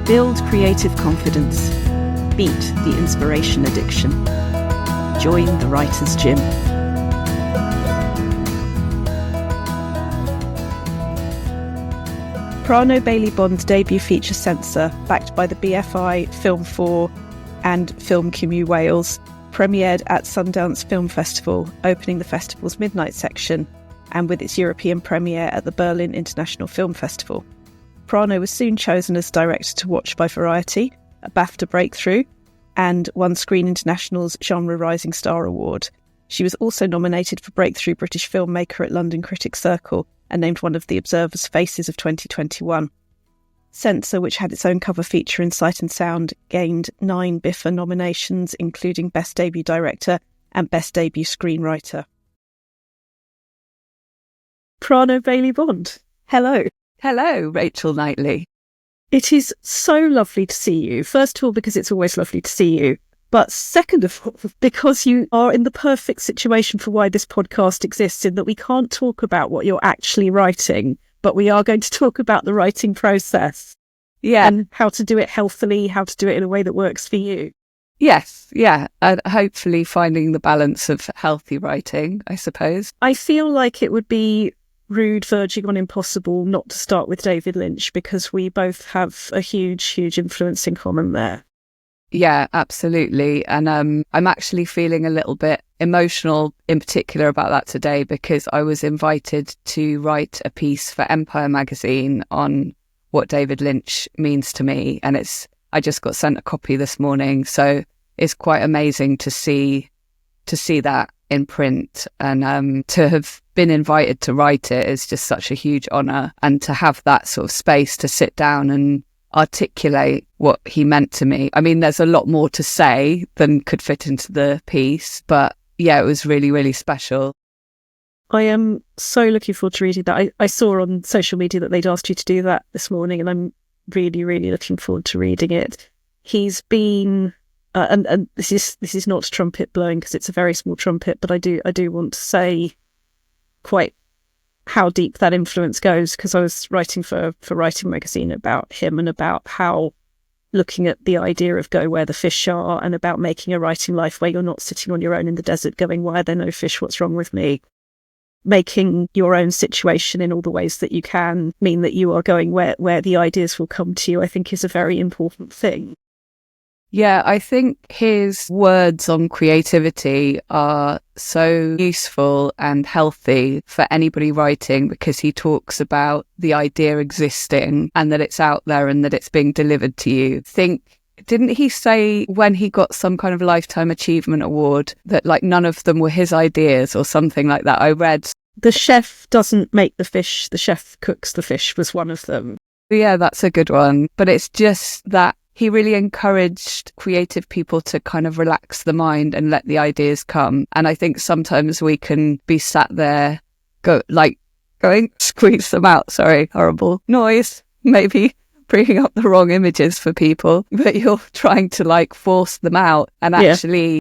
Build creative confidence. Beat the inspiration addiction. Join the Writer's Gym. Prano Bailey-Bond debut feature censor, backed by the BFI, Film 4 and Film Commu Wales, premiered at Sundance Film Festival, opening the festival's midnight section, and with its European premiere at the Berlin International Film Festival. Prano was soon chosen as director to watch by Variety, a BAFTA breakthrough, and won Screen International's Genre Rising Star Award. She was also nominated for Breakthrough British Filmmaker at London Critics Circle and named one of the Observer's Faces of 2021. Censor, which had its own cover feature in Sight and Sound, gained 9 BIFA nominations, including Best Debut Director and Best Debut Screenwriter. Prano Bailey-Bond, hello. Hello, Rachel Knightley. It is so lovely to see you. First of all, because it's always lovely to see you. But second of all, because you are in the perfect situation for why this podcast exists, in that we can't talk about what you're actually writing, but we are going to talk about the writing process. Yeah. And how to do it healthily, how to do it in a way that works for you. Yes, yeah. And hopefully finding the balance of healthy writing, I suppose. I feel like it would be rude, verging on impossible, not to start with David Lynch, because we both have a huge influence in common there. Yeah, absolutely. And I'm actually feeling a little bit emotional in particular about that today, because I was invited to write a piece for Empire magazine on what David Lynch means to me. And I just got sent a copy this morning. So it's quite amazing to see that in print, and to have been invited to write it is just such a huge honour, and to have that sort of space to sit down and articulate what he meant to me. I mean, there's a lot more to say than could fit into the piece, but yeah, it was really, really special. I am so looking forward to reading that. I saw on social media that they'd asked you to do that this morning, and I'm really, really looking forward to reading it. He's been and this is not trumpet blowing, because it's a very small trumpet, but I do want to say quite how deep that influence goes, because I was writing for Writing Magazine about him, and about how looking at the idea of go where the fish are, and about making a writing life where you're not sitting on your own in the desert going, why are there no fish, what's wrong with me? Making your own situation in all the ways that you can mean that you are going where the ideas will come to you, I think is a very important thing. Yeah, I think his words on creativity are so useful and healthy for anybody writing, because he talks about the idea existing and that it's out there and that it's being delivered to you. Didn't he say when he got some kind of Lifetime Achievement Award that like none of them were his ideas or something like that? I read. The chef doesn't make the fish, the chef cooks the fish was one of them. Yeah, that's a good one. But it's just that he really encouraged creative people to kind of relax the mind and let the ideas come. And I think sometimes we can be sat there going, squeeze them out. Sorry, horrible noise. Maybe bringing up the wrong images for people, but you're trying to force them out, and actually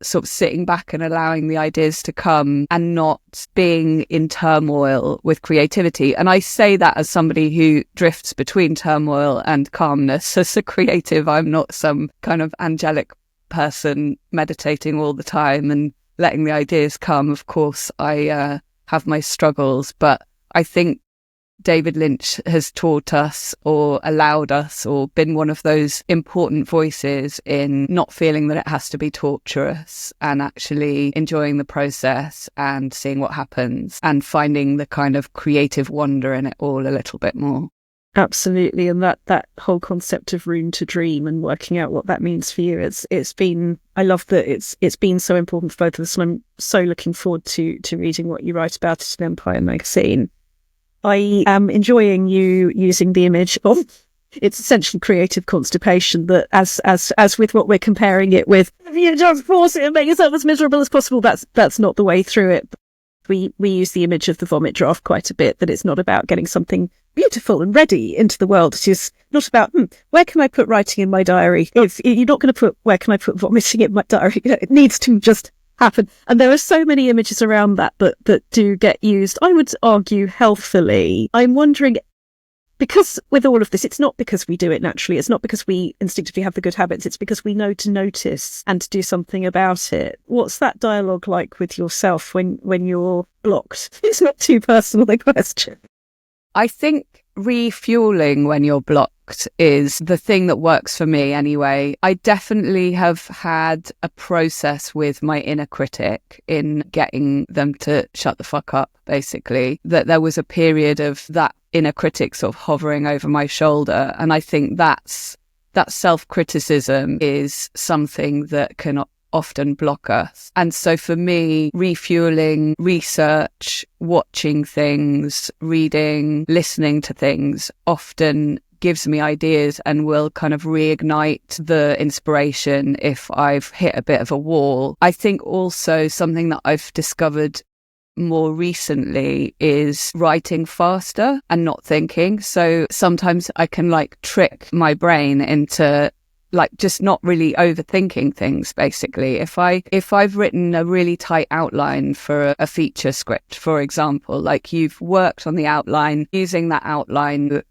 sort of sitting back and allowing the ideas to come and not being in turmoil with creativity. And I say that as somebody who drifts between turmoil and calmness. As a creative, I'm not some kind of angelic person meditating all the time and letting the ideas come. Of course, I have my struggles, but I think David Lynch has taught us or allowed us or been one of those important voices in not feeling that it has to be torturous, and actually enjoying the process and seeing what happens and finding the kind of creative wonder in it all a little bit more. Absolutely. And that whole concept of room to dream and working out what that means for you, it's been, I love that it's been so important for both of us, and I'm so looking forward to reading what you write about it in Empire magazine. I am enjoying you using the image of it's essentially creative constipation, that as with what we're comparing it with, if you just force it and make yourself as miserable as possible, that's not the way through it. We use the image of the vomit draft quite a bit, that it's not about getting something beautiful and ready into the world. It is not about, where can I put writing in my diary? If you're not going to put, where can I put vomiting in my diary? It needs to just happen. And there are so many images around that do get used, I would argue, healthily. I'm wondering, because with all of this, it's not because we do it naturally. It's not because we instinctively have the good habits. It's because we know to notice and to do something about it. What's that dialogue like with yourself when you're blocked? It's not too personal a question. I think refueling when you're blocked is the thing that works for me anyway. I definitely have had a process with my inner critic in getting them to shut the fuck up, basically. That there was a period of that inner critic sort of hovering over my shoulder. And I think that self-criticism is something that can often block us. And so for me, refueling, research, watching things, reading, listening to things often gives me ideas and will kind of reignite the inspiration if I've hit a bit of a wall. I think also something that I've discovered more recently is writing faster and not thinking. So sometimes I can trick my brain into just not really overthinking things, basically. If I've written a really tight outline for a feature script, for example, you've worked on the outline, using that outline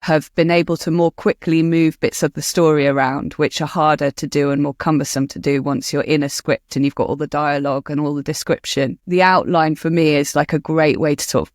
have been able to more quickly move bits of the story around, which are harder to do and more cumbersome to do once you're in a script and you've got all the dialogue and all the description. The outline for me is a great way to sort of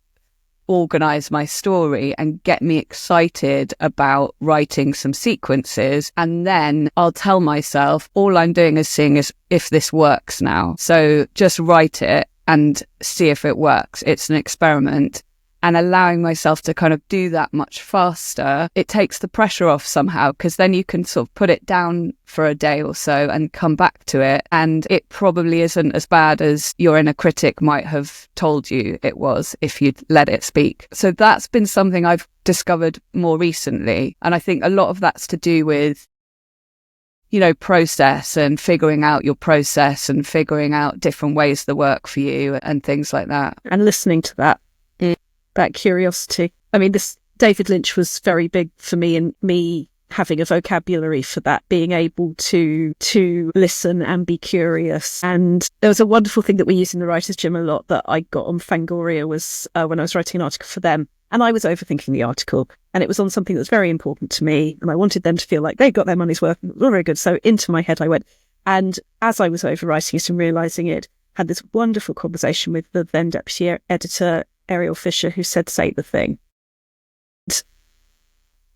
organize my story and get me excited about writing some sequences. And then I'll tell myself, all I'm doing is seeing if this works now. So just write it and see if it works. It's an experiment. And allowing myself to kind of do that much faster, it takes the pressure off somehow, because then you can sort of put it down for a day or so and come back to it. And it probably isn't as bad as your inner critic might have told you it was if you'd let it speak. So that's been something I've discovered more recently. And I think a lot of that's to do with, process and figuring out your process and figuring out different ways that work for you and things like that. And listening to that curiosity. I mean, David Lynch was very big for me, and me having a vocabulary for that, being able to listen and be curious. And there was a wonderful thing that we use in the Writers' Gym a lot that I got on Fangoria was when I was writing an article for them. And I was overthinking the article, and it was on something that was very important to me, and I wanted them to feel like they got their money's worth. It was all very good. So into my head I went. And as I was overwriting it and realising it, had this wonderful conversation with the then deputy editor, Ariel Fisher, who said, say the thing.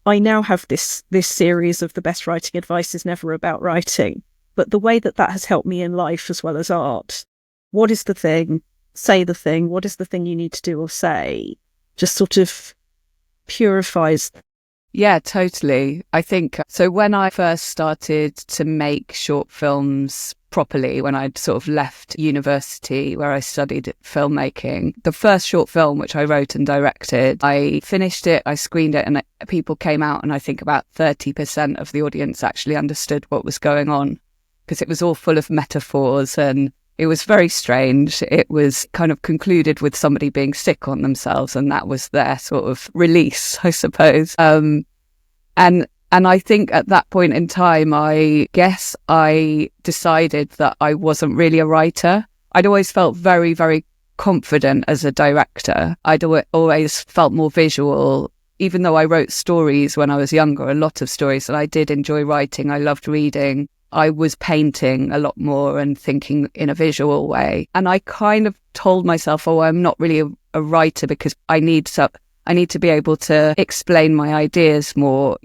I now have this series of the best writing advice is never about writing, but the way that has helped me in life as well as art. What is the thing? Say the thing. What is the thing you need to do or say? Just sort of purifies. Yeah, totally. I think so. When I first started to make short films properly, when I'd sort of left university where I studied filmmaking, the first short film which I wrote and directed, I finished it, I screened it, and people came out, and I think about 30% of the audience actually understood what was going on, because it was all full of metaphors and it was very strange. It was kind of concluded with somebody being sick on themselves, and that was their sort of release, I suppose. And I think at that point in time, I guess I decided that I wasn't really a writer. I'd always felt very, very confident as a director. I'd always felt more visual, even though I wrote stories when I was younger, a lot of stories, and I did enjoy writing. I loved reading. I was painting a lot more and thinking in a visual way. And I kind of told myself, I'm not really a writer because I need to be able to explain my ideas more,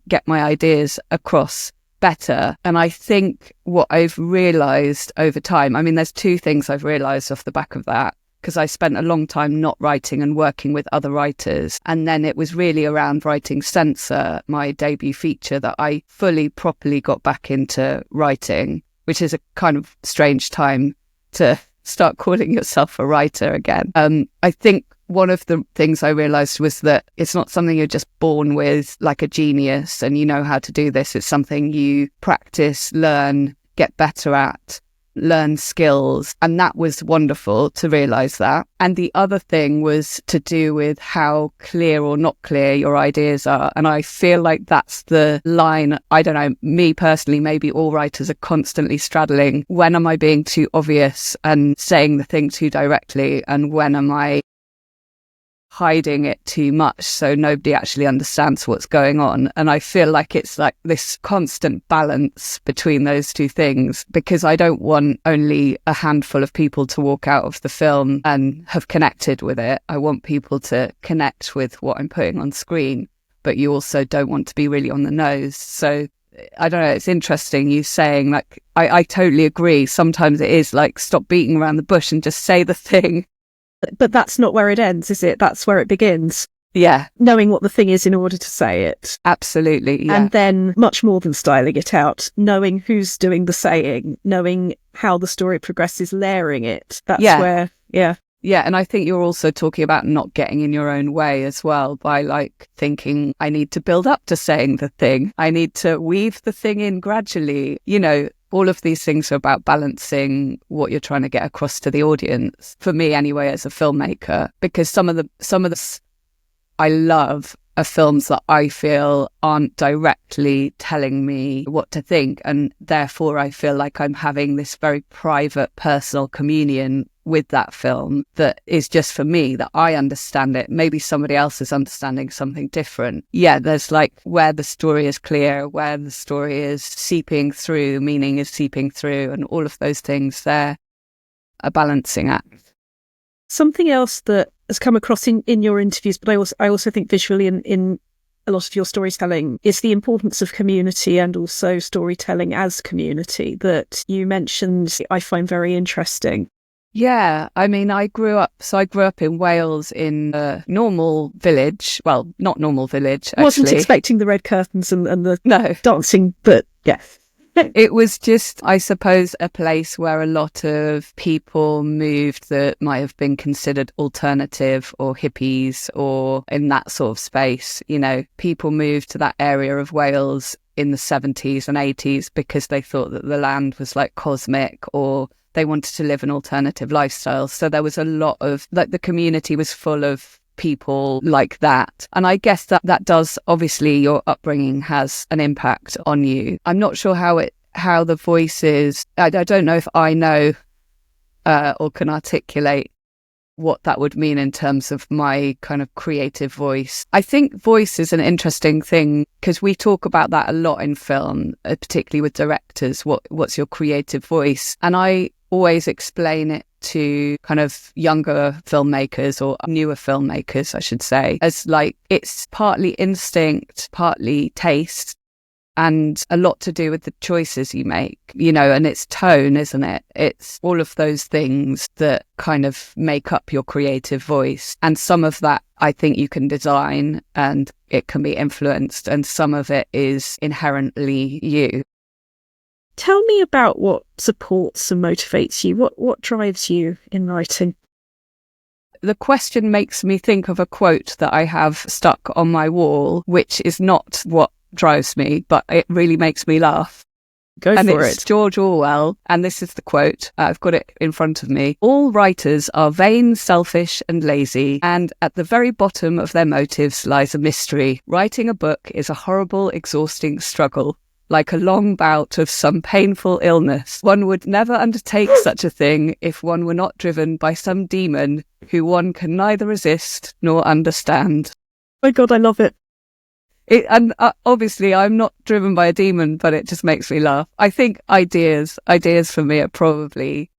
get my ideas across better. And I think what I've realised over time, I mean, there's two things I've realised off the back of that, because I spent a long time not writing and working with other writers. And then it was really around writing Censor, my debut feature, that I fully, properly got back into writing, which is a kind of strange time to start calling yourself a writer again. I think one of the things I realised was that it's not something you're just born with like a genius and you know how to do this. It's something you practice, learn, get better at, learn skills. And that was wonderful to realise that. And the other thing was to do with how clear or not clear your ideas are. And I feel like that's the line, I don't know, me personally, maybe all writers are constantly straddling. When am I being too obvious and saying the thing too directly? And when am I hiding it too much so nobody actually understands what's going on. And I feel like it's like this constant balance between those two things, because I don't want only a handful of people to walk out of the film and have connected with it. I want people to connect with what I'm putting on screen, but you also don't want to be really on the nose. So I don't know, it's interesting you saying, like, I totally agree. Sometimes it is like, stop beating around the bush and just say the thing. But that's not where it ends, is it? That's where it begins. Yeah. Knowing what the thing is in order to say it. Absolutely. Yeah. And then much more than styling it out, knowing who's doing the saying, knowing how the story progresses, layering it. That's where, yeah. Yeah, and I think you're also talking about not getting in your own way as well, by like thinking, I need to build up to saying the thing. I need to weave the thing in gradually. You know, all of these things are about balancing what you're trying to get across to the audience. For me anyway, as a filmmaker, because some of the I love are films that I feel aren't directly telling me what to think. And therefore I feel like I'm having this very private, personal communion with that film that is just for me, that I understand it. Maybe somebody else is understanding something different. Yeah, there's like where the story is clear, where the story is seeping through, meaning is seeping through, and all of those things there, a balancing act. Something else that has come across in your interviews, but I also think visually in a lot of your storytelling, is the importance of community and also storytelling as community that you mentioned. I find very interesting. Yeah, I mean, I grew up in Wales in a normal village. Well, not normal village, actually. Wasn't expecting the red curtains and the dancing, but yeah. It was just, I suppose, a place where a lot of people moved that might have been considered alternative or hippies or in that sort of space. You know, people moved to that area of Wales in the 70s and 80s because they thought that the land was like cosmic, or they wanted to live an alternative lifestyle. So there was a lot of, like, the community was full of people like that. And I guess that does, obviously your upbringing has an impact on you. I'm not sure how the voices, I don't know if I know or can articulate what that would mean in terms of my kind of creative voice. I think voice is an interesting thing because we talk about that a lot in film, particularly with directors. What's your creative voice? And I always explain it to kind of younger filmmakers, or newer filmmakers, I should say, as like, it's partly instinct, partly taste, and a lot to do with the choices you make, you know, and it's tone, isn't it? It's all of those things that kind of make up your creative voice. And some of that I think you can design and it can be influenced, and some of it is inherently you. Tell me about what supports and motivates you. What drives you in writing? The question makes me think of a quote that I have stuck on my wall, which is not what drives me, but it really makes me laugh. And it's George Orwell, and this is the quote. I've got it in front of me. All writers are vain, selfish and lazy, and at the very bottom of their motives lies a mystery. Writing a book is a horrible, exhausting struggle. Like a long bout of some painful illness. One would never undertake such a thing if one were not driven by some demon who one can neither resist nor understand. My God, I love it. Obviously, I'm not driven by a demon, but it just makes me laugh. I think ideas for me are probably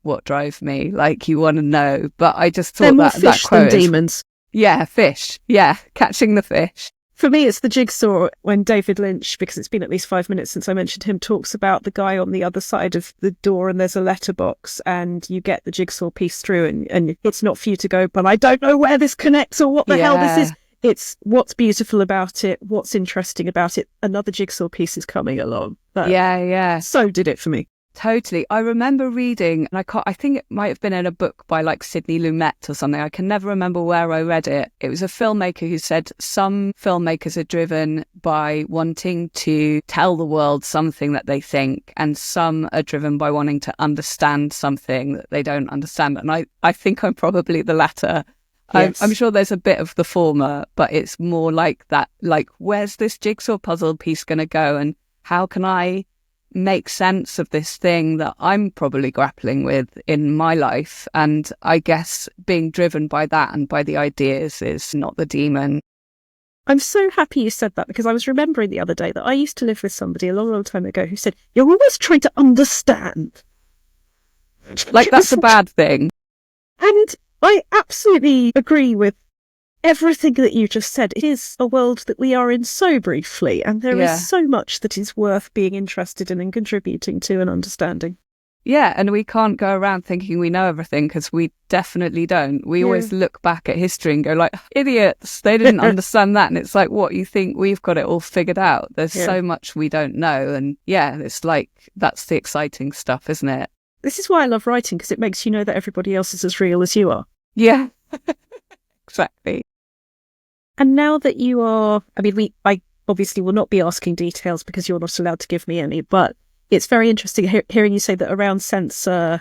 what drive me. Like, you want to know, but I just thought that fish quote than demons. Yeah, fish. Yeah, catching the fish. For me, it's the jigsaw when David Lynch, because it's been at least 5 minutes since I mentioned him, talks about the guy on the other side of the door and there's a letterbox and you get the jigsaw piece through and it's not for you to go, but I don't know where this connects or what the hell this is. It's what's beautiful about it, what's interesting about it. Another jigsaw piece is coming along. Yeah. So did it for me. Totally. I remember reading, and I think it might have been in a book by like Sidney Lumet or something. I can never remember where I read it. It was a filmmaker who said some filmmakers are driven by wanting to tell the world something that they think, and some are driven by wanting to understand something that they don't understand. And I think I'm probably the latter. Yes. I'm sure there's a bit of the former, but it's more like that, like, where's this jigsaw puzzle piece going to go and how can I make sense of this thing that I'm probably grappling with in my life. And I guess being driven by that and by the ideas is not the demon. I'm so happy you said that, because I was remembering the other day that I used to live with somebody a long, long time ago who said, "You're always trying to understand." Like, that's a bad thing. And I absolutely agree with everything that you just said. It is a world that we are in so briefly, and there is so much that is worth being interested in and contributing to and understanding. Yeah, and we can't go around thinking we know everything, because we definitely don't. We always look back at history and go like, idiots, they didn't understand that. And it's like, what, you think we've got it all figured out? There's so much we don't know. And it's like, that's the exciting stuff, isn't it? This is why I love writing, because it makes you know that everybody else is as real as you are. Yeah, exactly. And now that you are, I obviously will not be asking details because you're not allowed to give me any, but it's very interesting hearing you say that around Censor,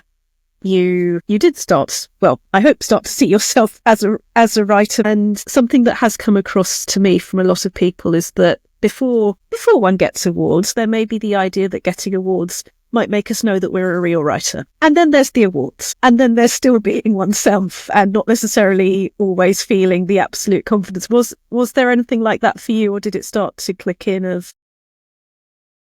you did start, well, I hope start to see yourself as a writer. And something that has come across to me from a lot of people is that before one gets awards, there may be the idea that getting awards might make us know that we're a real writer. And then there's the awards. And then there's still being oneself and not necessarily always feeling the absolute confidence. Was there anything like that for you, or did it start to click in of,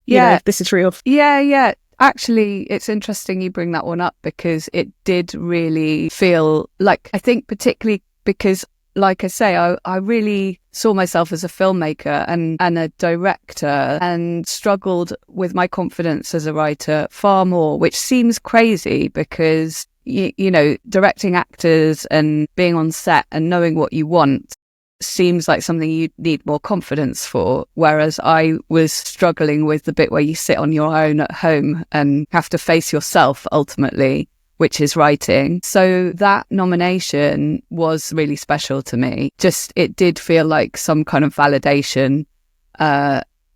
this is real? Yeah. Actually, it's interesting you bring that one up, because it did really feel like, I think particularly because, like I say, I really saw myself as a filmmaker and a director, and struggled with my confidence as a writer far more, which seems crazy because, you know, directing actors and being on set and knowing what you want seems like something you need more confidence for. Whereas I was struggling with the bit where you sit on your own at home and have to face yourself ultimately, which is writing. So that nomination was really special to me. Just, it did feel like some kind of validation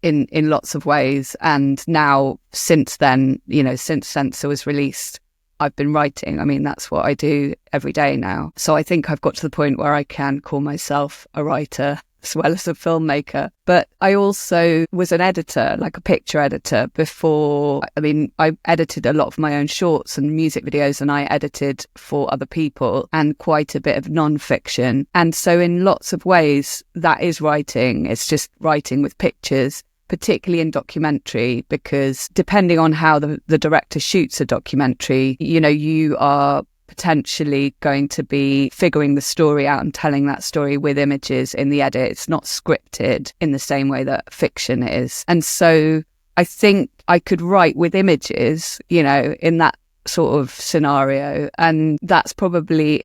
in lots of ways. And now, since then, since Censor was released, I've been writing. I mean, that's what I do every day now. So I think I've got to the point where I can call myself a writer as well as a filmmaker. But I also was an editor, like a picture editor before. I mean, I edited a lot of my own shorts and music videos, and I edited for other people and quite a bit of non-fiction. And so in lots of ways, that is writing. It's just writing with pictures, particularly in documentary, because depending on how the director shoots a documentary, you are potentially going to be figuring the story out and telling that story with images in the edit. It's not scripted in the same way that fiction is. And so I think I could write with images, in that sort of scenario. And that's probably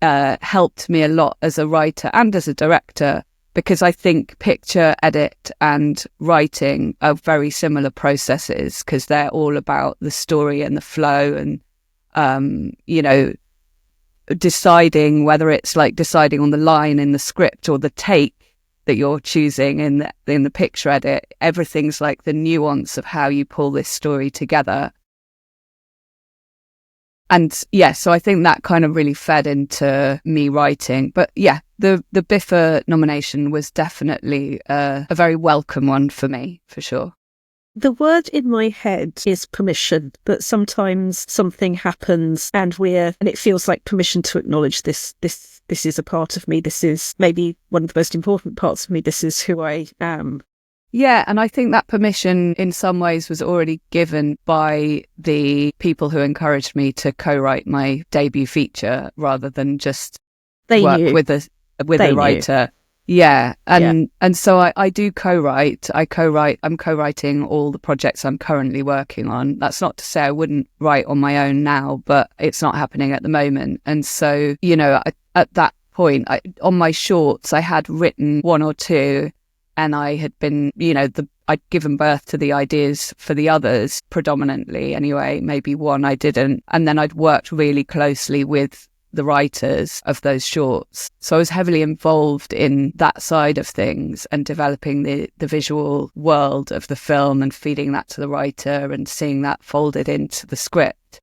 helped me a lot as a writer and as a director, because I think picture, edit and writing are very similar processes, because they're all about the story and the flow and deciding whether it's like deciding on the line in the script or the take that you're choosing in the picture edit. Everything's like the nuance of how you pull this story together. And so I think that kind of really fed into me writing. But the BIFA nomination was definitely a very welcome one for me, for sure. The word in my head is permission, that sometimes something happens and it feels like permission to acknowledge this is a part of me. This is maybe one of the most important parts of me. This is who I am. Yeah, and I think that permission in some ways was already given by the people who encouraged me to co-write my debut feature rather than just work with a writer. Yeah. And so I do co-write. I'm co-writing all the projects I'm currently working on. That's not to say I wouldn't write on my own now, but it's not happening at the moment. And so, at that point, on my shorts, I had written one or two, and I had been, I'd given birth to the ideas for the others predominantly anyway, maybe one I didn't. And then I'd worked really closely with the writers of those shorts. So I was heavily involved in that side of things and developing the visual world of the film and feeding that to the writer and seeing that folded into the script.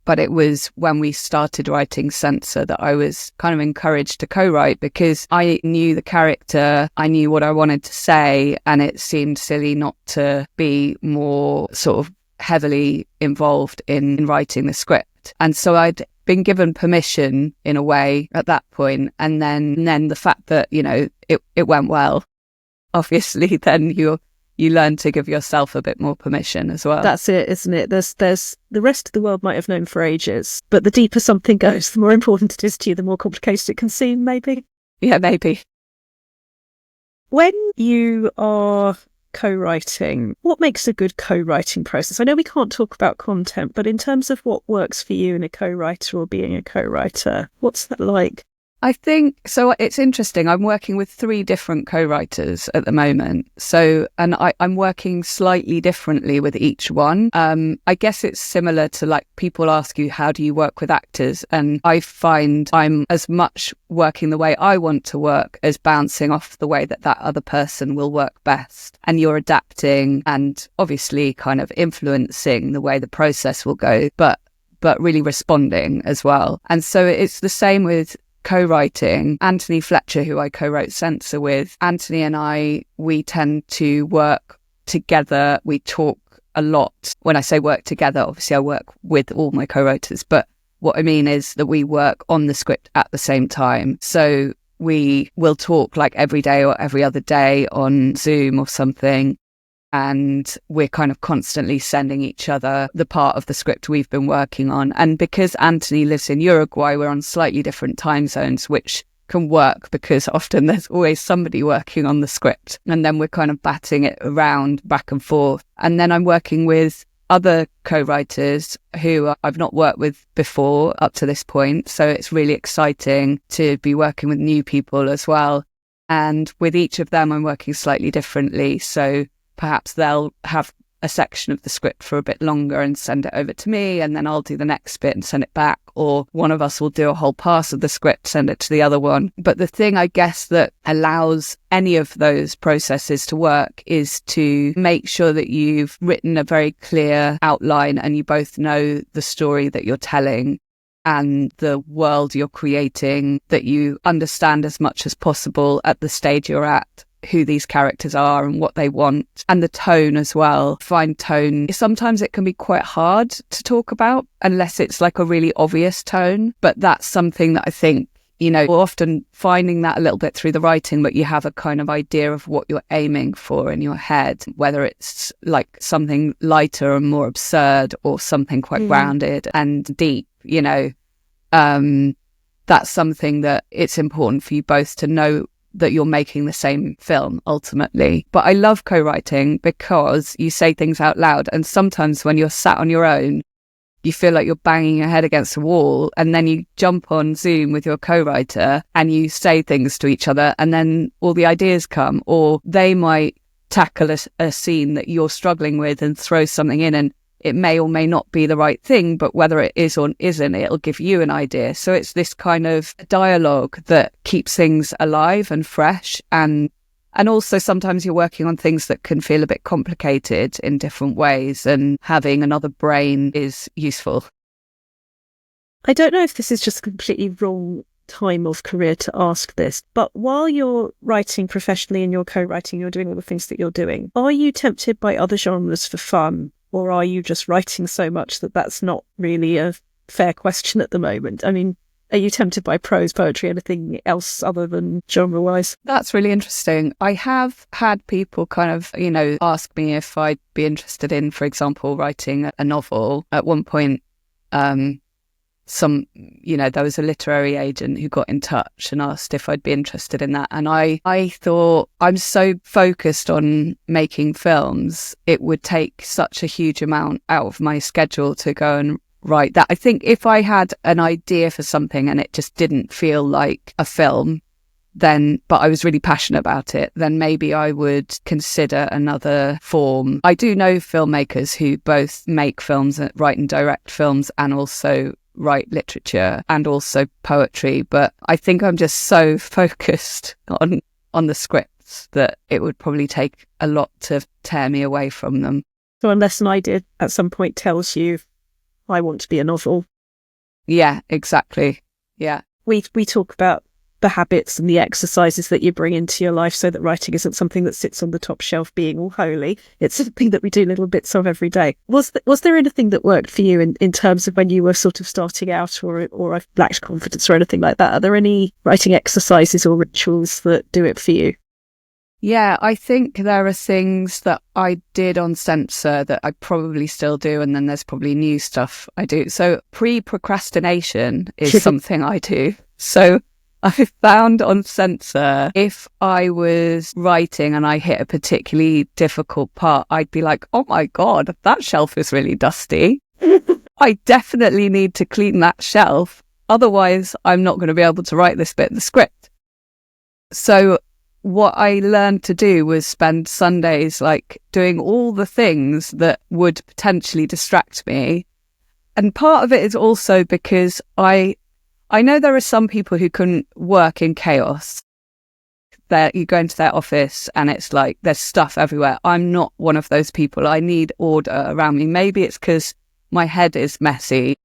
But it was when we started writing Censor that I was kind of encouraged to co-write, because I knew the character, I knew what I wanted to say, and it seemed silly not to be more sort of heavily involved in writing the script. And so I'd been given permission in a way at that point. And then the fact that, it went well, obviously then you learn to give yourself a bit more permission as well. That's it, isn't it? There's the rest of the world might have known for ages, but the deeper something goes, the more important it is to you, the more complicated it can seem, maybe. Yeah, maybe. When you are co-writing, what makes a good co-writing process? I know we can't talk about content, but in terms of what works for you in a co-writer or being a co-writer, what's that like? I think, so it's interesting. I'm working with 3 different co-writers at the moment. So, and I'm working slightly differently with each one. I guess it's similar to like people ask you, how do you work with actors? And I find I'm as much working the way I want to work as bouncing off the way that other person will work best. And you're adapting and obviously kind of influencing the way the process will go, but really responding as well. And so it's the same with co-writing. Anthony Fletcher, who I co-wrote Censor with, Anthony and I, we tend to work together. We talk a lot. When I say work together, obviously I work with all my co-writers, but what I mean is that we work on the script at the same time. So we will talk like every day or every other day on Zoom or something. And we're kind of constantly sending each other the part of the script we've been working on. And because Anthony lives in Uruguay, we're on slightly different time zones, which can work because often there's always somebody working on the script. And then we're kind of batting it around back and forth. And then I'm working with other co-writers who I've not worked with before up to this point. So it's really exciting to be working with new people as well. And with each of them, I'm working slightly differently. So perhaps they'll have a section of the script for a bit longer and send it over to me, and then I'll do the next bit and send it back. Or one of us will do a whole pass of the script, send it to the other one. But the thing, I guess, that allows any of those processes to work is to make sure that you've written a very clear outline and you both know the story that you're telling and the world you're creating, that you understand as much as possible at the stage you're at, who these characters are and what they want, and the tone as well. Find tone. Sometimes it can be quite hard to talk about unless it's like a really obvious tone, but that's something that I think, we're often finding that a little bit through the writing, but you have a kind of idea of what you're aiming for in your head, whether it's like something lighter and more absurd or something quite grounded and deep, that's something that it's important for you both to know that you're making the same film ultimately. But I love co-writing because you say things out loud, and sometimes when you're sat on your own, you feel like you're banging your head against a wall, and then you jump on Zoom with your co-writer and you say things to each other, and then all the ideas come, or they might tackle a scene that you're struggling with and throw something in, and it may or may not be the right thing, but whether it is or isn't, it'll give you an idea. So it's this kind of dialogue that keeps things alive and fresh. And also sometimes you're working on things that can feel a bit complicated in different ways, and having another brain is useful. I don't know if this is just a completely wrong time of career to ask this, but while you're writing professionally and you're co-writing, you're doing all the things that you're doing, are you tempted by other genres for fun? Or are you just writing so much that that's not really a fair question at the moment? I mean, are you tempted by prose, poetry, anything else other than genre-wise? That's really interesting. I have had people kind of, ask me if I'd be interested in, for example, writing a novel. At one point, there was a literary agent who got in touch and asked if I'd be interested in that. And I thought, I'm so focused on making films, it would take such a huge amount out of my schedule to go and write that. I think if I had an idea for something and it just didn't feel like a film, but I was really passionate about it, then maybe I would consider another form. I do know filmmakers who both make films, write and direct films, and also write literature and also poetry, but I think I'm just so focused on the scripts that it would probably take a lot to tear me away from them. So unless an idea at some point tells you, I want to be a novel. Yeah, exactly. Yeah. We talk about the habits and the exercises that you bring into your life, so that writing isn't something that sits on the top shelf being all holy. It's something that we do little bits of every day. Was there anything that worked for you in terms of when you were sort of starting out, or lacked confidence or anything like that? Are there any writing exercises or rituals that do it for you? Yeah, I think there are things that I did on Censor that I probably still do, and then there's probably new stuff I do. So pre-procrastination is something I do. So I found on Censor, if I was writing and I hit a particularly difficult part, I'd be like, oh my God, that shelf is really dusty. I definitely need to clean that shelf. Otherwise, I'm not going to be able to write this bit of the script. So what I learned to do was spend Sundays like doing all the things that would potentially distract me. And part of it is also because I know there are some people who can work in chaos. That you go into their office and it's like there's stuff everywhere. I'm not one of those people. I need order around me. Maybe it's because my head is messy.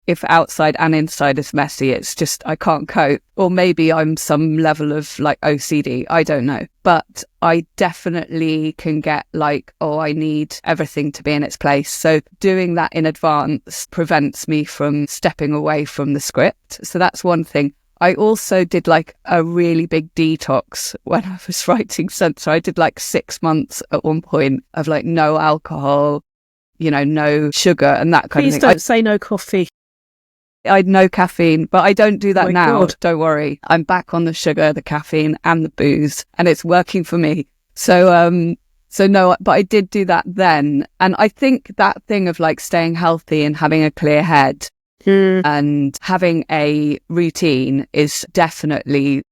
If outside and inside is messy, it's just I can't cope. Or maybe I'm some level of like OCD. I don't know. But I definitely can get like, oh, I need everything to be in its place. So doing that in advance prevents me from stepping away from the script. So that's one thing. I also did like a really big detox when I was writing Censor. I did like 6 months at one point of like no alcohol, no sugar and that kind of thing. Please don't say no coffee. I had no caffeine, but I don't do that now. God. Don't worry. I'm back on the sugar, the caffeine and the booze, and it's working for me. So no, but I did do that then. And I think that thing of like staying healthy and having a clear head and having a routine is definitely,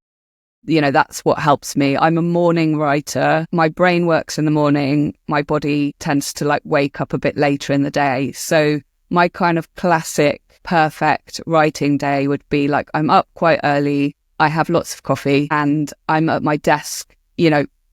that's what helps me. I'm a morning writer. My brain works in the morning. My body tends to like wake up a bit later in the day. So my kind of classic perfect writing day would be like I'm up quite early, I have lots of coffee and I'm at my desk,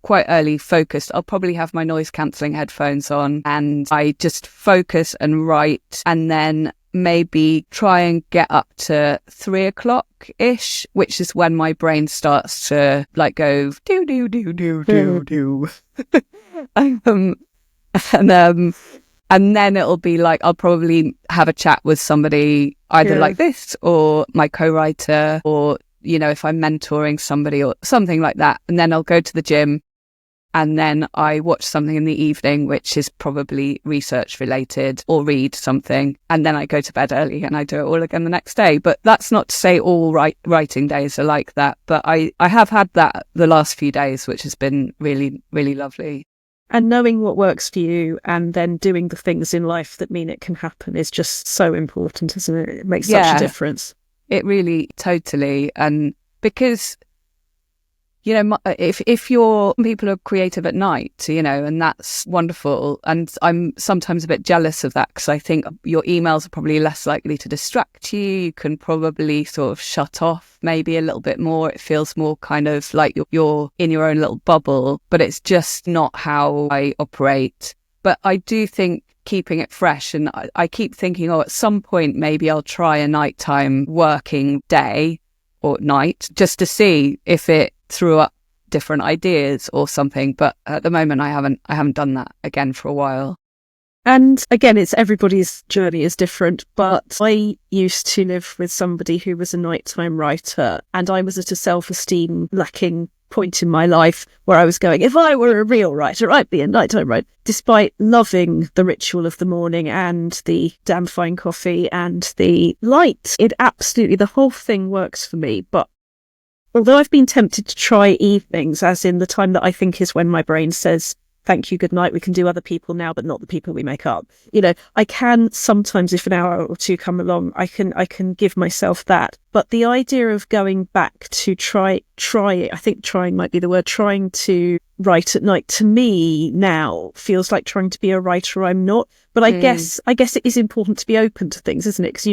quite early, focused. I'll probably have my noise cancelling headphones on and I just focus and write, and then maybe try and get up to 3:00-ish, which is when my brain starts to like go do do do do do do. And then it'll be like, I'll probably have a chat with somebody either like this or my co-writer or, if I'm mentoring somebody or something like that. And then I'll go to the gym and then I watch something in the evening, which is probably research related, or read something. And then I go to bed early and I do it all again the next day. But that's not to say all writing days are like that. But I have had that the last few days, which has been really, really lovely. And knowing what works for you and then doing the things in life that mean it can happen is just so important, isn't it? It makes such a difference. It really, totally. And because, if people are creative at night, and that's wonderful. And I'm sometimes a bit jealous of that because I think your emails are probably less likely to distract you. You can probably sort of shut off maybe a little bit more. It feels more kind of like you're in your own little bubble, but it's just not how I operate. But I do think keeping it fresh, and I keep thinking, at some point maybe I'll try a nighttime working day or night just to see if it threw up different ideas or something. But at the moment I haven't done that again for a while. And again, it's everybody's journey is different, but I used to live with somebody who was a nighttime writer, and I was at a self-esteem lacking point in my life where I was going, if I were a real writer, I'd be a nighttime writer. Despite loving the ritual of the morning and the damn fine coffee and the light, the whole thing works for me. But although I've been tempted to try evenings, as in the time that I think is when my brain says, thank you, good night, we can do other people now, but not the people we make up. I can sometimes, if an hour or two come along, I can give myself that. But the idea of going back to try it, I think trying might be the word, trying to write at night, to me now feels like trying to be a writer I'm not. But I guess it is important to be open to things, isn't it? Because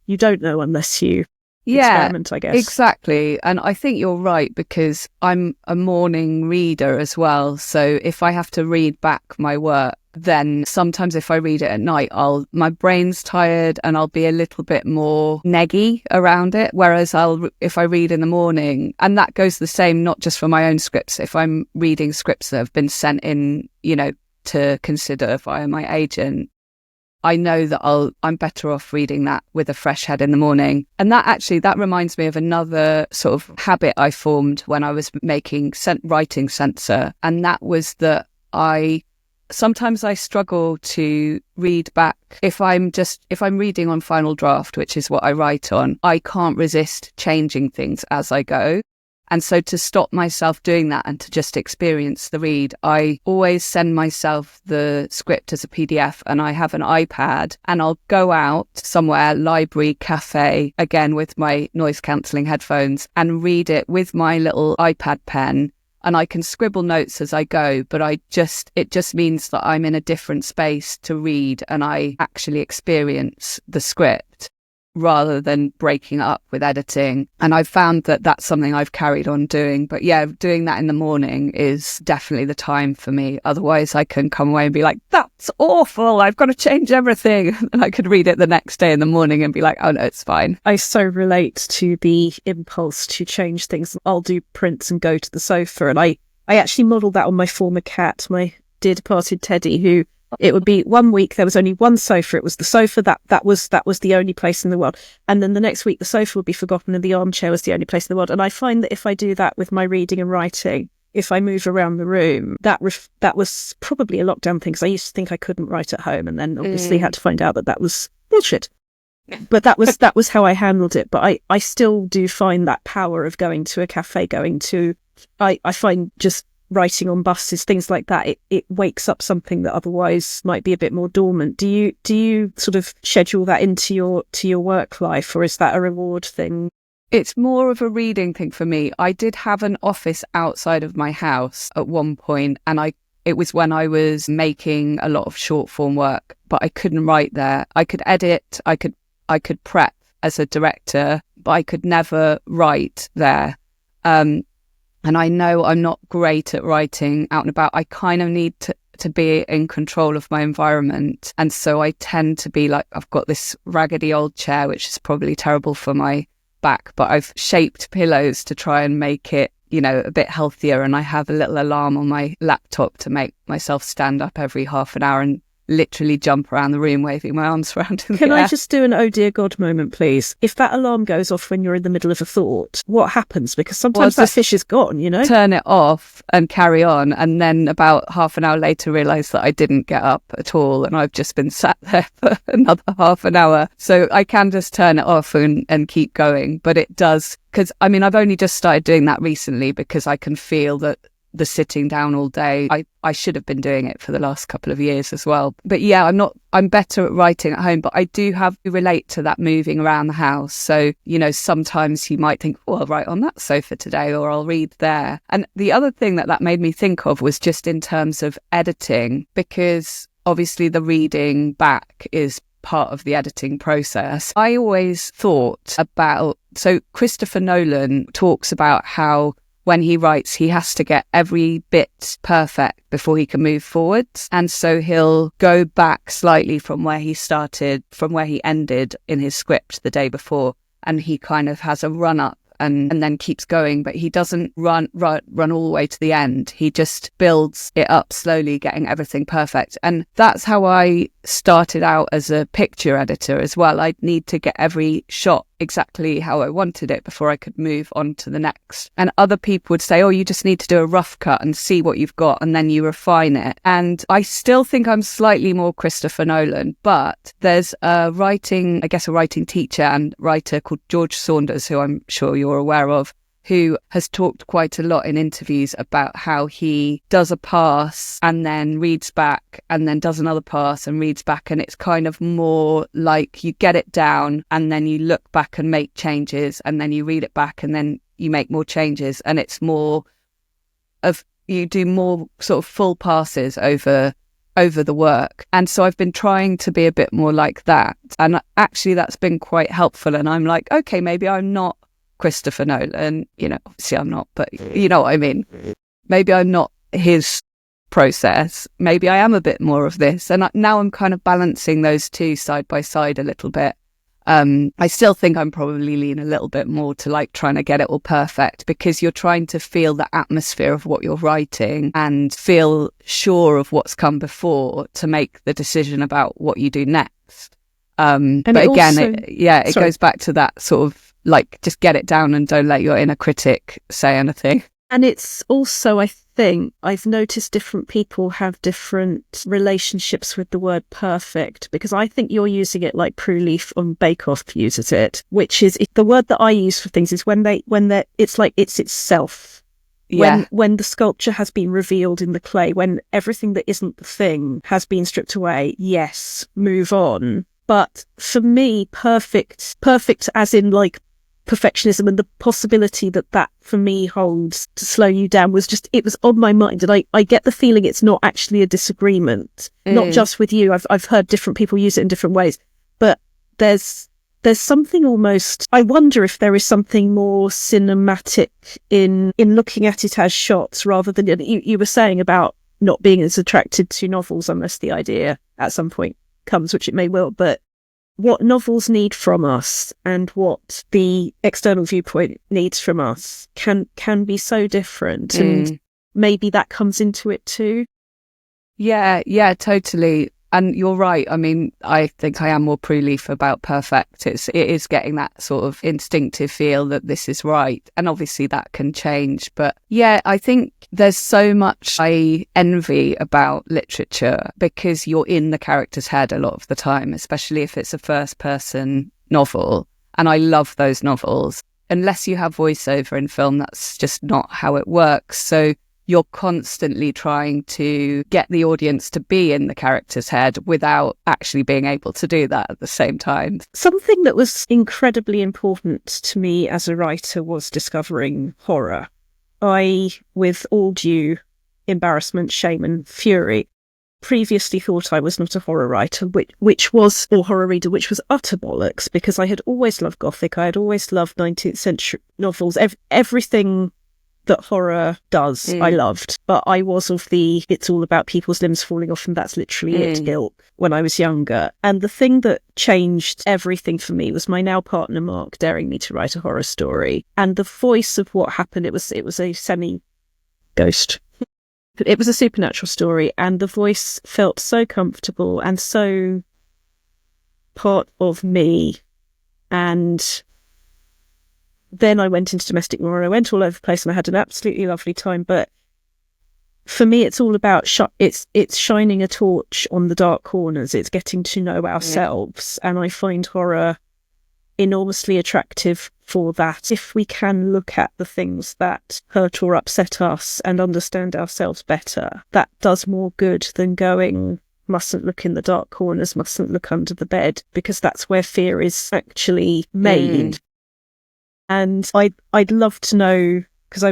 you don't know unless you experiment, I guess. Exactly. And I think you're right, because I'm a morning reader as well. So if I have to read back my work, then sometimes if I read it at night, my brain's tired and I'll be a little bit more neggy around it. Whereas if I read in the morning, and that goes the same, not just for my own scripts, if I'm reading scripts that have been sent in, to consider via my agent, I know that I'm better off reading that with a fresh head in the morning. And that reminds me of another sort of habit I formed when I was making writing censor. And that was that sometimes I struggle to read back. If I'm reading on final draft, which is what I write on, I can't resist changing things as I go. And so to stop myself doing that and to just experience the read, I always send myself the script as a PDF, and I have an iPad, and I'll go out somewhere, library, cafe, again with my noise cancelling headphones, and read it with my little iPad pen. And I can scribble notes as I go, but it just means that I'm in a different space to read and I actually experience the script, rather than breaking it up with editing. And I've found that that's something I've carried on doing. But yeah, doing that in the morning is definitely the time for me. Otherwise, I can come away and be like, that's awful, I've got to change everything. And I could read it the next day in the morning and be like, oh no, it's fine. I so relate to the impulse to change things. I'll do prints and go to the sofa. And I actually modelled that on my former cat, my dear departed Teddy, who... It would be 1 week there was only one sofa. It was the sofa that was the only place in the world. And then the next week the sofa would be forgotten and the armchair was the only place in the world. And I find that if I do that with my reading and writing, if I move around the room, that was probably a lockdown thing, because I used to think I couldn't write at home, and then obviously had to find out that was bullshit. But that was how I handled it. But I still do find that power of going to a cafe, I find just writing on buses, things like that, it wakes up something that otherwise might be a bit more dormant. Do you sort of schedule that into your work life, or is that a reward thing? It's more of a reading thing for me. I did have an office outside of my house at one point, and it was when I was making a lot of short form work, but I couldn't write there. I could edit, I could prep as a director, but I could never write there. And I know I'm not great at writing out and about. I kind of need to be in control of my environment. And so I tend to be like, I've got this raggedy old chair, which is probably terrible for my back, but I've shaped pillows to try and make it, a bit healthier. And I have a little alarm on my laptop to make myself stand up every half an hour and literally jump around the room waving my arms around in the Can air. I just do an oh dear God moment, please? If that alarm goes off when you're in the middle of a thought, what happens? Because sometimes that fish is gone, Turn it off and carry on, and then about half an hour later realise that I didn't get up at all and I've just been sat there for another half an hour. So I can just turn it off and keep going. But it does, because I've only just started doing that recently, because I can feel that the sitting down all day, I should have been doing it for the last couple of years as well. But yeah, I'm better at writing at home, but I do relate to that moving around the house. So, sometimes you might think, oh, I'll write on that sofa today, or I'll read there. And the other thing that made me think of was just in terms of editing, because obviously the reading back is part of the editing process. I always thought so Christopher Nolan talks about how when he writes, he has to get every bit perfect before he can move forwards. And so he'll go back slightly from where he started, from where he ended in his script the day before. And he kind of has a run up and then keeps going, but he doesn't run all the way to the end. He just builds it up slowly, getting everything perfect. And that's how I started out as a picture editor as well. I'd need to get every shot exactly how I wanted it before I could move on to the next. And other people would say, oh, you just need to do a rough cut and see what you've got, and then you refine it. And I still think I'm slightly more Christopher Nolan, but there's a writing teacher and writer called George Saunders, who I'm sure you're aware of, who has talked quite a lot in interviews about how he does a pass and then reads back and then does another pass and reads back. And it's kind of more like you get it down and then you look back and make changes, and then you read it back and then you make more changes. And it's more of, you do more sort of full passes over the work. And so I've been trying to be a bit more like that. And actually that's been quite helpful. And I'm like, okay, maybe I'm not Christopher Nolan, obviously I'm not, but you know what I mean. Maybe I'm not his process. Maybe I am a bit more of this. And now I'm kind of balancing those two side by side a little bit. I still think I'm probably lean a little bit more to like trying to get it all perfect, because you're trying to feel the atmosphere of what you're writing and feel sure of what's come before to make the decision about what you do next. But again, it goes back to that sort of like, just get it down and don't let your inner critic say anything. And it's also, I think, I've noticed different people have different relationships with the word perfect, because I think you're using it like Prue Leaf on Bake Off uses it, which is the word that I use for things is when it's like it's itself. Yeah. When the sculpture has been revealed in the clay, when everything that isn't the thing has been stripped away, yes, move on. But for me, perfect as in like perfectionism and the possibility that for me holds to slow you down it was on my mind. And I get the feeling it's not actually a disagreement, not just with you. I've heard different people use it in different ways, but there's something almost, I wonder if there is something more cinematic in looking at it as shots rather than, you were saying about not being as attracted to novels unless the idea at some point comes, which it may well, but what novels need from us and what the external viewpoint needs from us can be so different. And maybe that comes into it too. Yeah, totally. And you're right. I mean, I think I am more Prue Leaf about perfect. It is getting that sort of instinctive feel that this is right. And obviously that can change. But yeah, I think there's so much I envy about literature because you're in the character's head a lot of the time, especially if it's a first person novel. And I love those novels. Unless you have voiceover in film, that's just not how it works. So you're constantly trying to get the audience to be in the character's head without actually being able to do that at the same time. Something that was incredibly important to me as a writer was discovering horror. I, with all due embarrassment, shame and fury, previously thought I was not a horror writer, or horror reader, which was utter bollocks, because I had always loved Gothic. I had always loved 19th century novels, everything that horror does, I loved. But I was of the it's all about people's limbs falling off and that's literally it guilt when I was younger. And the thing that changed everything for me was my now partner Mark daring me to write a horror story. And the voice of what happened, it was a semi-ghost. It was a supernatural story, and the voice felt so comfortable and so part of me. And then I went into domestic noir. I went all over the place and I had an absolutely lovely time. But for me, it's all about it's shining a torch on the dark corners. It's getting to know ourselves. And I find horror enormously attractive for that. If we can look at the things that hurt or upset us and understand ourselves better, that does more good than going, mustn't look in the dark corners, mustn't look under the bed, because that's where fear is actually made. And I'd love to know, because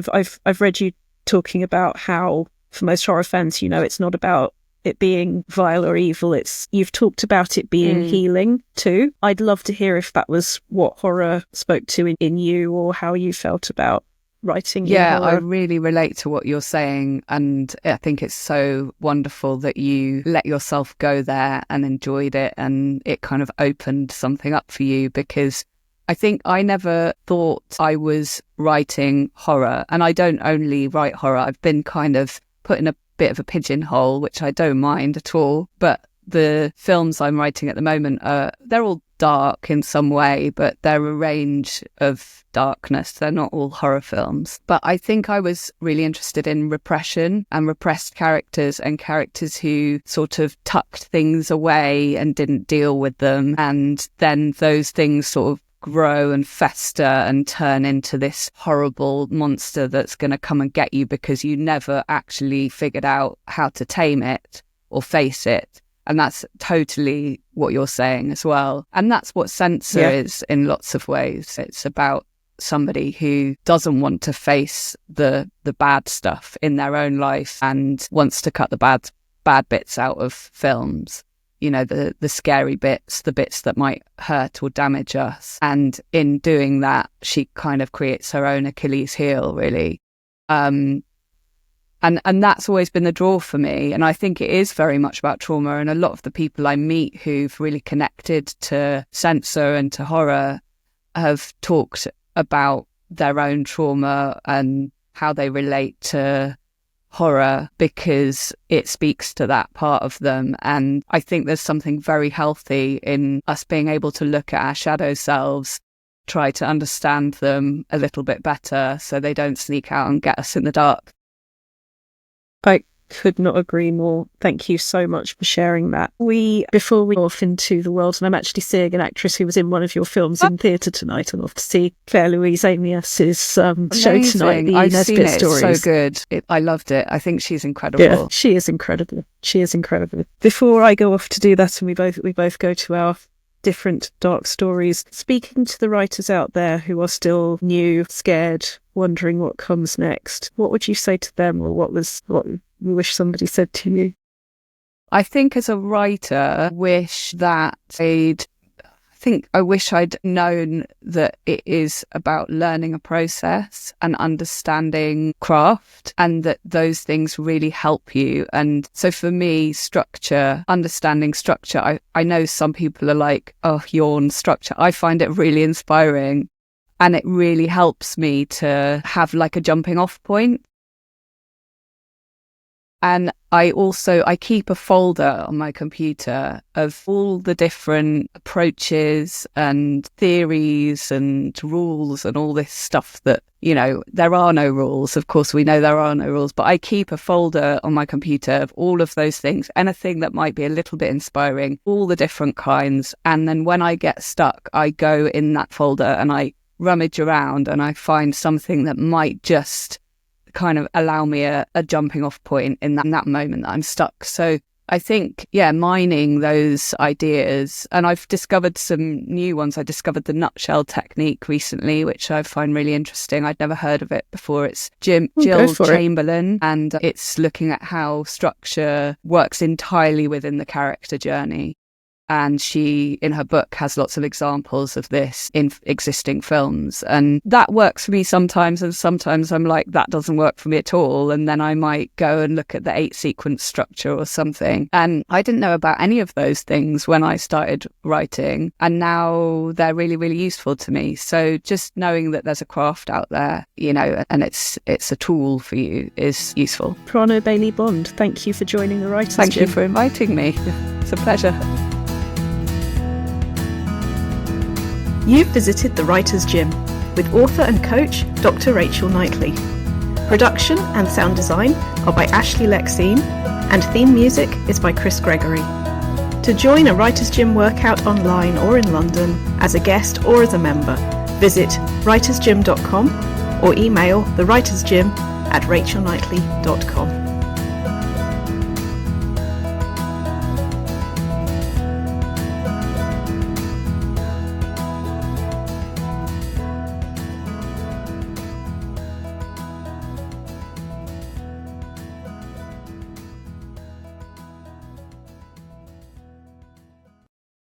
I've read you talking about how for most horror fans, it's not about it being vile or evil. You've talked about it being healing too. I'd love to hear if that was what horror spoke to in you, or how you felt about writing. Yeah, I really relate to what you're saying, and I think it's so wonderful that you let yourself go there and enjoyed it, and it kind of opened something up for you, because I think I never thought I was writing horror. And I don't only write horror. I've been kind of put in a bit of a pigeonhole, which I don't mind at all. But the films I'm writing at the moment, they're all dark in some way, but they're a range of darkness. They're not all horror films. But I think I was really interested in repression and repressed characters, and characters who sort of tucked things away and didn't deal with them. And then those things sort of grow and fester and turn into this horrible monster that's going to come and get you because you never actually figured out how to tame it or face it. And that's totally what you're saying as well. And that's what Censor is in lots of ways. It's about somebody who doesn't want to face the bad stuff in their own life and wants to cut the bad bits out of films. The scary bits, the bits that might hurt or damage us. And in doing that, she kind of creates her own Achilles heel, really. And And that's always been the draw for me. And I think it is very much about trauma. And a lot of the people I meet who've really connected to censor and to horror have talked about their own trauma and how they relate to horror, because it speaks to that part of them. And I think there's something very healthy in us being able to look at our shadow selves, try to understand them a little bit better so they don't sneak out and get us in the dark. I could not agree more. Thank you so much for sharing that. Before we go off into the world, and I'm actually seeing an actress who was in one of your films in theatre tonight. I'm off to see Claire Louise Amias's show tonight, The I've Nesbitt seen it. Stories. It's so good. I loved it. I think she's incredible. Yeah, she is incredible. She is incredible. Before I go off to do that, and we both go to our different dark stories, speaking to the writers out there who are still new, scared, wondering what comes next, what would you say to them, or what you wish somebody said to you? I think as a writer, I wish I'd known that it is about learning a process and understanding craft, and that those things really help you. And so for me, understanding structure, I know some people are like, oh, yawn, structure. I find it really inspiring, and it really helps me to have like a jumping off point. And I keep a folder on my computer of all the different approaches and theories and rules and all this stuff that, there are no rules. Of course, we know there are no rules, but I keep a folder on my computer of all of those things, anything that might be a little bit inspiring, all the different kinds. And then when I get stuck, I go in that folder and I rummage around and I find something that might just kind of allow me a jumping off point in that moment that I'm stuck. So I think, mining those ideas. And I've discovered some new ones. I discovered the nutshell technique recently, which I find really interesting. I'd never heard of it before. It's Jill Chamberlain, and it's looking at how structure works entirely within the character journey. And she, in her book, has lots of examples of this in existing films. And that works for me sometimes. And sometimes I'm like, that doesn't work for me at all. And then I might go and look at the 8-sequence structure or something. And I didn't know about any of those things when I started writing. And now they're really, really useful to me. So just knowing that there's a craft out there, and it's a tool for you is useful. Prano Bailey-Bond, thank you for joining the Writers' Gym. Thank you for inviting me. It's a pleasure. You've visited the Writers' Gym with author and coach Dr Rachel Knightley. Production and sound design are by Ashley Lexine, and theme music is by Chris Gregory. To join a Writers' Gym workout online or in London, as a guest or as a member, visit writersgym.com or email thewritersgym@rachelknightley.com.